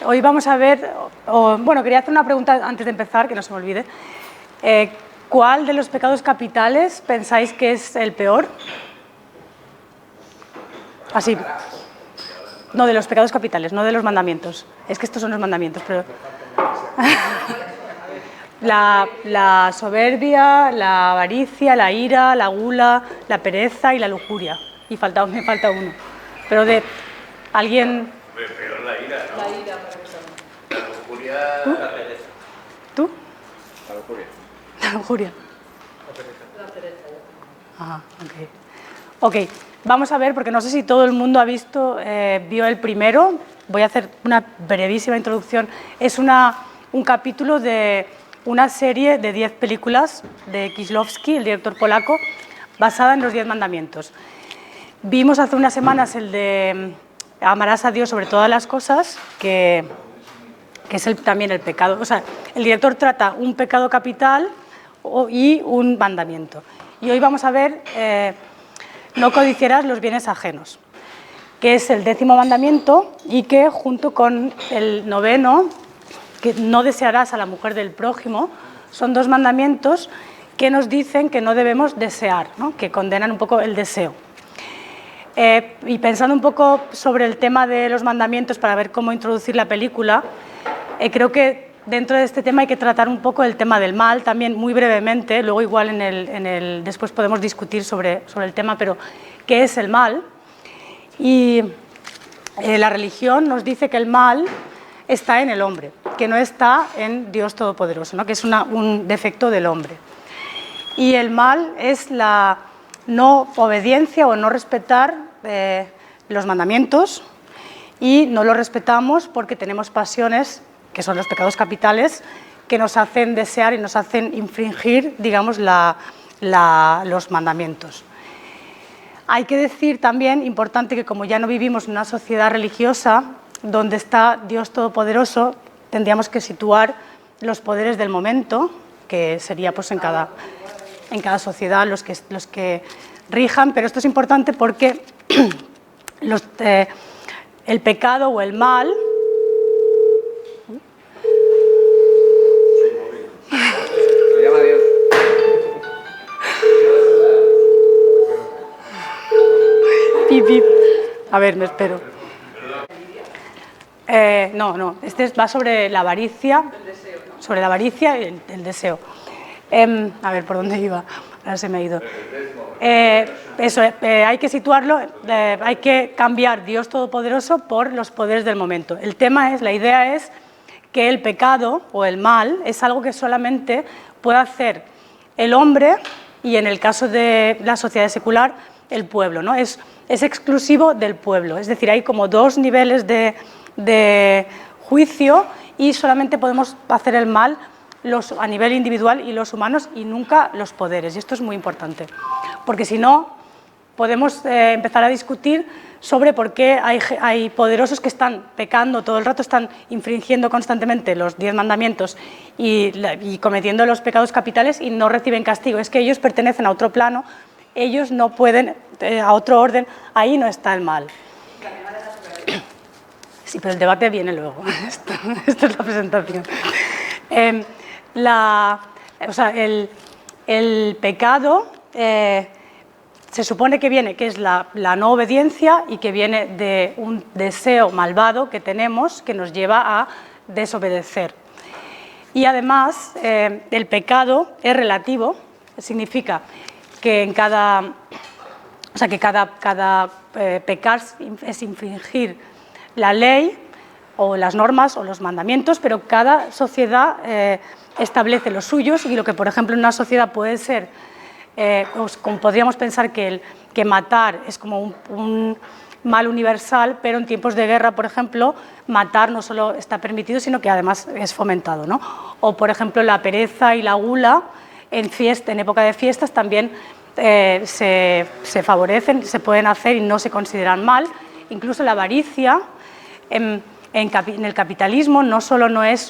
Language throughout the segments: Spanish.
Hoy vamos a ver, bueno, quería hacer una pregunta antes de empezar, que no se me olvide. ¿Cuál de los pecados capitales pensáis que es el peor? Así. No, de los pecados capitales, no de los mandamientos. Es que estos son los mandamientos, pero... La soberbia, la avaricia, la ira, la gula, la pereza y la lujuria. Y me falta uno. Pero de alguien... Peor la ira, ¿no? La ira, por ejemplo. La lujuria, la pereza. ¿Tú? La lujuria. La lujuria. La pereza. Ajá, ok. Ok, vamos a ver, porque no sé si todo el mundo ha visto, vio el primero. Voy a hacer una brevísima introducción. Es un capítulo de una serie de 10 películas de Kieślowski, el director polaco, basada en los 10 mandamientos. Vimos hace unas semanas el de Amarás a Dios sobre todas las cosas, que es también el pecado. O sea, el director trata un pecado capital y un mandamiento. Y hoy vamos a ver no codiciarás los bienes ajenos, que es el 10º mandamiento y que junto con el 9º, que no desearás a la mujer del prójimo, son 2 mandamientos que nos dicen que no debemos desear, ¿no? Que condenan un poco el deseo. Y pensando un poco sobre el tema de los mandamientos para ver cómo introducir la película, creo que dentro de este tema hay que tratar un poco el tema del mal, también muy brevemente, luego igual después podemos discutir sobre el tema, pero ¿qué es el mal? Y la religión nos dice que el mal está en el hombre, que no está en Dios Todopoderoso, ¿no? Que es un defecto del hombre. Y el mal es la no obediencia o no respetar los mandamientos, y no los respetamos porque tenemos pasiones, que son los pecados capitales, que nos hacen desear y nos hacen infringir, digamos, los mandamientos. Hay que decir también, importante, que como ya no vivimos en una sociedad religiosa donde está Dios Todopoderoso, tendríamos que situar los poderes del momento, que sería pues en cada sociedad los que rijan, pero esto es importante porque el pecado o el mal A ver, me espero. No, este va sobre la avaricia, sobre la avaricia y el deseo. A ver, ¿por dónde iba? Ahora se me ha ido. Hay que situarlo, hay que cambiar Dios Todopoderoso por los poderes del momento. La idea es que el pecado o el mal es algo que solamente puede hacer el hombre y, en el caso de la sociedad secular, el pueblo, ¿no? Es exclusivo del pueblo, es decir, hay como 2 niveles de juicio y solamente podemos hacer el mal a nivel individual y los humanos, y nunca los poderes. Y esto es muy importante, porque si no podemos empezar a discutir sobre por qué hay poderosos que están pecando todo el rato, están infringiendo constantemente los 10 mandamientos y cometiendo los pecados capitales y no reciben castigo. Es que ellos pertenecen a otro plano, ellos no pueden, a otro orden, ahí no está el mal. Sí, pero el debate viene luego. Esto es la presentación. El pecado se supone que es la no obediencia y que viene de un deseo malvado que tenemos que nos lleva a desobedecer. Y además el pecado es relativo, significa que cada pecar es infringir la ley o las normas o los mandamientos, pero cada sociedad establece los suyos, y lo que, por ejemplo, en una sociedad puede ser, como podríamos pensar que matar es como un mal universal, pero en tiempos de guerra, por ejemplo, matar no solo está permitido, sino que además es fomentado, ¿no? O, por ejemplo, la pereza y la gula en época de fiestas también se favorecen, se pueden hacer y no se consideran mal. Incluso la avaricia en el capitalismo no solo no es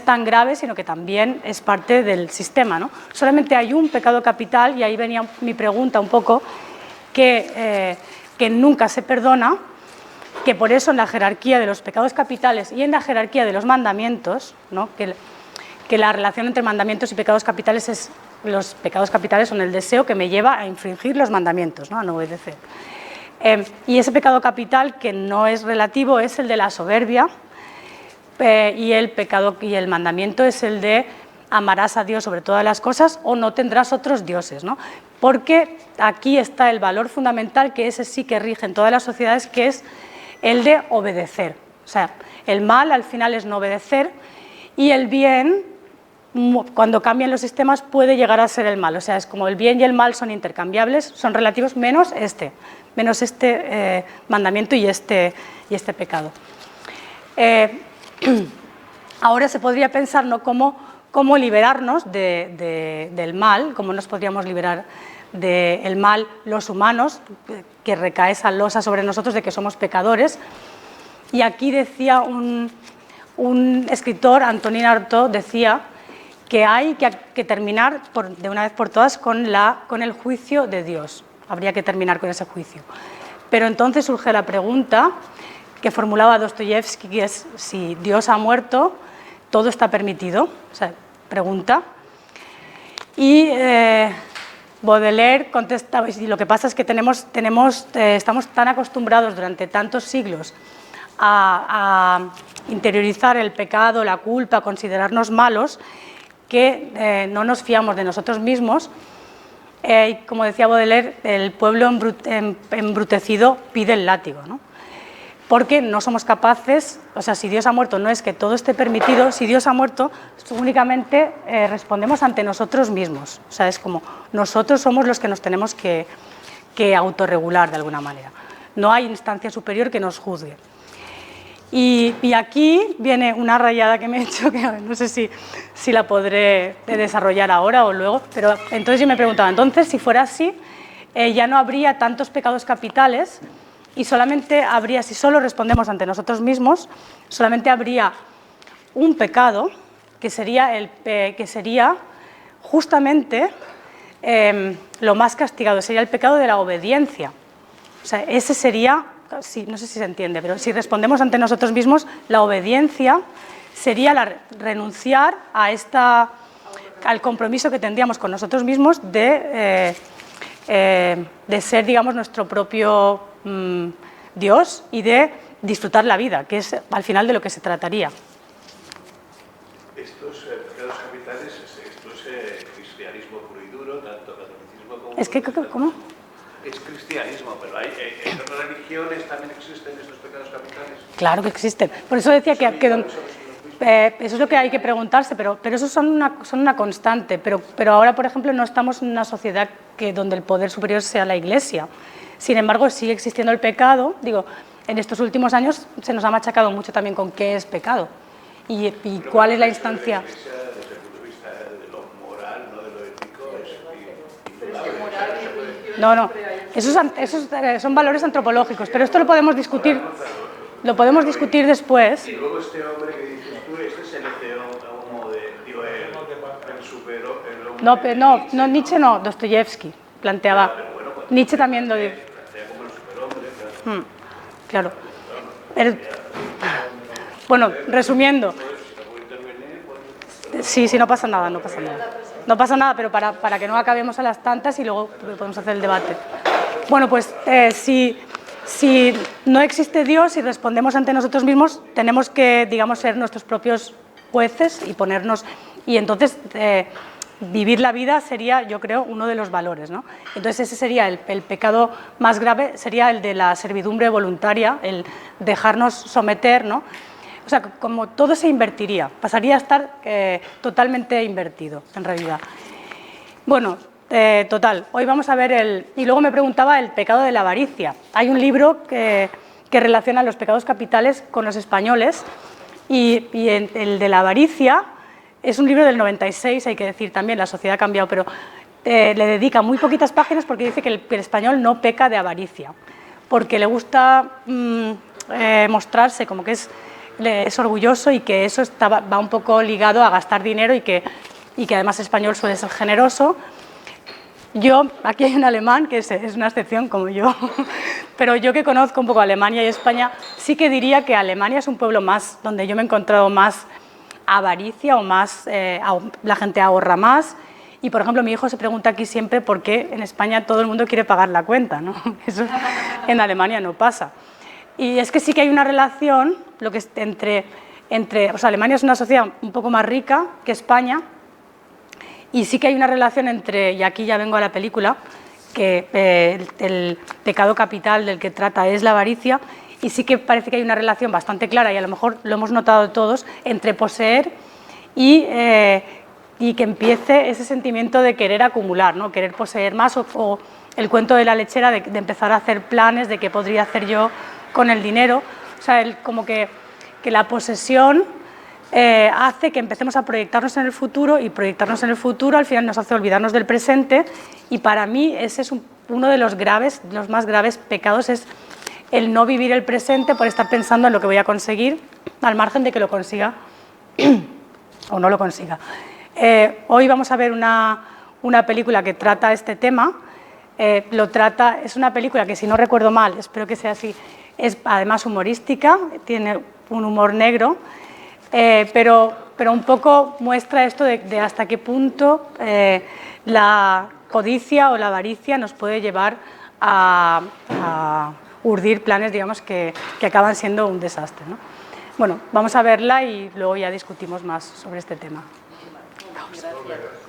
tan grave, sino que también es parte del sistema, ¿no? Solamente hay un pecado capital, y ahí venía mi pregunta un poco, que nunca se perdona, que por eso en la jerarquía de los pecados capitales y en la jerarquía de los mandamientos, ¿no? que la relación entre mandamientos y pecados capitales es, los pecados capitales son el deseo que me lleva a infringir los mandamientos, ¿no? A no obedecer. Y ese pecado capital, que no es relativo, es el de la soberbia, y el mandamiento es el de amarás a Dios sobre todas las cosas o no tendrás otros dioses, ¿no? Porque aquí está el valor fundamental, que ese sí que rige en todas las sociedades, que es el de obedecer. O sea, el mal al final es no obedecer y el bien, cuando cambian los sistemas, puede llegar a ser el mal. O sea, es como el bien y el mal son intercambiables, son relativos, menos este mandamiento y este pecado. Ahora se podría pensar, ¿no?, cómo liberarnos del mal, cómo nos podríamos liberar del mal los humanos, que recae esa losa sobre nosotros de que somos pecadores. Y aquí decía un escritor, Antonin Artaud, decía que hay que terminar de una vez por todas con el juicio de Dios. Habría que terminar con ese juicio. Pero entonces surge la pregunta que formulaba Dostoyevsky, que es: si Dios ha muerto, todo está permitido. O sea, pregunta. Y Baudelaire contesta: y lo que pasa es que estamos tan acostumbrados durante tantos siglos a interiorizar el pecado, la culpa, a considerarnos malos, que no nos fiamos de nosotros mismos. Y como decía Baudelaire, el pueblo embrutecido pide el látigo, ¿no? Porque no somos capaces, o sea, si Dios ha muerto no es que todo esté permitido, si Dios ha muerto únicamente respondemos ante nosotros mismos. O sea, es como nosotros somos los que nos tenemos que autorregular de alguna manera. No hay instancia superior que nos juzgue. Y aquí viene una rayada que me he hecho, que no sé si la podré desarrollar ahora o luego, pero entonces yo me preguntaba, entonces si fuera así, ya no habría tantos pecados capitales y solamente habría, si solo respondemos ante nosotros mismos, solamente habría un pecado que sería justamente lo más castigado, sería el pecado de la obediencia. O sea, ese sería... Sí, no sé si se entiende, pero si respondemos ante nosotros mismos, la obediencia sería renunciar al compromiso que tendríamos con nosotros mismos de ser, digamos, nuestro propio Dios y de disfrutar la vida, que es al final de lo que se trataría. Estos pecados capitales, esto es cristianismo puro y duro, tanto catolicismo como... Es que, ¿cómo? Es cristianismo, pero en otras religiones también existen estos pecados capitales. Claro que existen. Por eso decía que eso es lo que hay que preguntarse, pero eso son una constante. Pero ahora, por ejemplo, no estamos en una sociedad donde el poder superior sea la Iglesia. Sin embargo, sigue existiendo el pecado. Digo, en estos últimos años se nos ha machacado mucho también con qué es pecado y cuál es la instancia. Desde el punto de vista de lo moral, no de lo ético, No, esos son valores antropológicos, pero esto lo podemos discutir después. Y luego este hombre que dices tú, este es el homo el supero, el hombre... No, Nietzsche no, Dostoyevsky planteaba. Nietzsche también lo dice. Plantea como el superhombre, claro. Pero, bueno, resumiendo. Sí, no pasa nada. No pasa nada, pero para que no acabemos a las tantas y luego podemos hacer el debate. Bueno, pues si no existe Dios y respondemos ante nosotros mismos, tenemos que, digamos, ser nuestros propios jueces y ponernos... Y entonces vivir la vida sería, yo creo, uno de los valores, ¿no? Entonces ese sería el pecado más grave, sería el de la servidumbre voluntaria, el dejarnos someter, ¿no? O sea, como todo se invertiría, pasaría a estar totalmente invertido, en realidad. Bueno, total, hoy vamos a ver y luego me preguntaba el pecado de la avaricia. Hay un libro que relaciona los pecados capitales con los españoles y el de la avaricia es un libro del 96, hay que decir también, la sociedad ha cambiado, pero le dedica muy poquitas páginas porque dice que el español no peca de avaricia, porque le gusta mostrarse como que es orgulloso y que eso va un poco ligado a gastar dinero y que además el español suele ser generoso. Aquí hay un alemán que es una excepción como yo, pero yo que conozco un poco Alemania y España, sí que diría que Alemania es un pueblo más, donde yo me he encontrado más avaricia o más, la gente ahorra más. Y, por ejemplo, mi hijo se pregunta aquí siempre por qué en España todo el mundo quiere pagar la cuenta, ¿no? Eso en Alemania no pasa. Y es que sí que hay una relación o sea, Alemania es una sociedad un poco más rica que España, y sí que hay una relación entre, y aquí ya vengo a la película, que el pecado capital del que trata es la avaricia, y sí que parece que hay una relación bastante clara, y a lo mejor lo hemos notado todos, entre poseer y que empiece ese sentimiento de querer acumular, ¿no? Querer poseer más, o el cuento de la lechera de empezar a hacer planes de qué podría hacer yo con el dinero. O sea, como que la posesión hace que empecemos a proyectarnos en el futuro, y proyectarnos en el futuro al final nos hace olvidarnos del presente, y para mí ese es uno de los más graves pecados, es el no vivir el presente por estar pensando en lo que voy a conseguir, al margen de que lo consiga o no lo consiga. Hoy vamos a ver una película que trata este tema. Es una película que, si no recuerdo mal, espero que sea así, es además humorística, tiene un humor negro, pero un poco muestra esto de hasta qué punto la codicia o la avaricia nos puede llevar a urdir planes, digamos, que acaban siendo un desastre, ¿no? Bueno, vamos a verla y luego ya discutimos más sobre este tema. Gracias.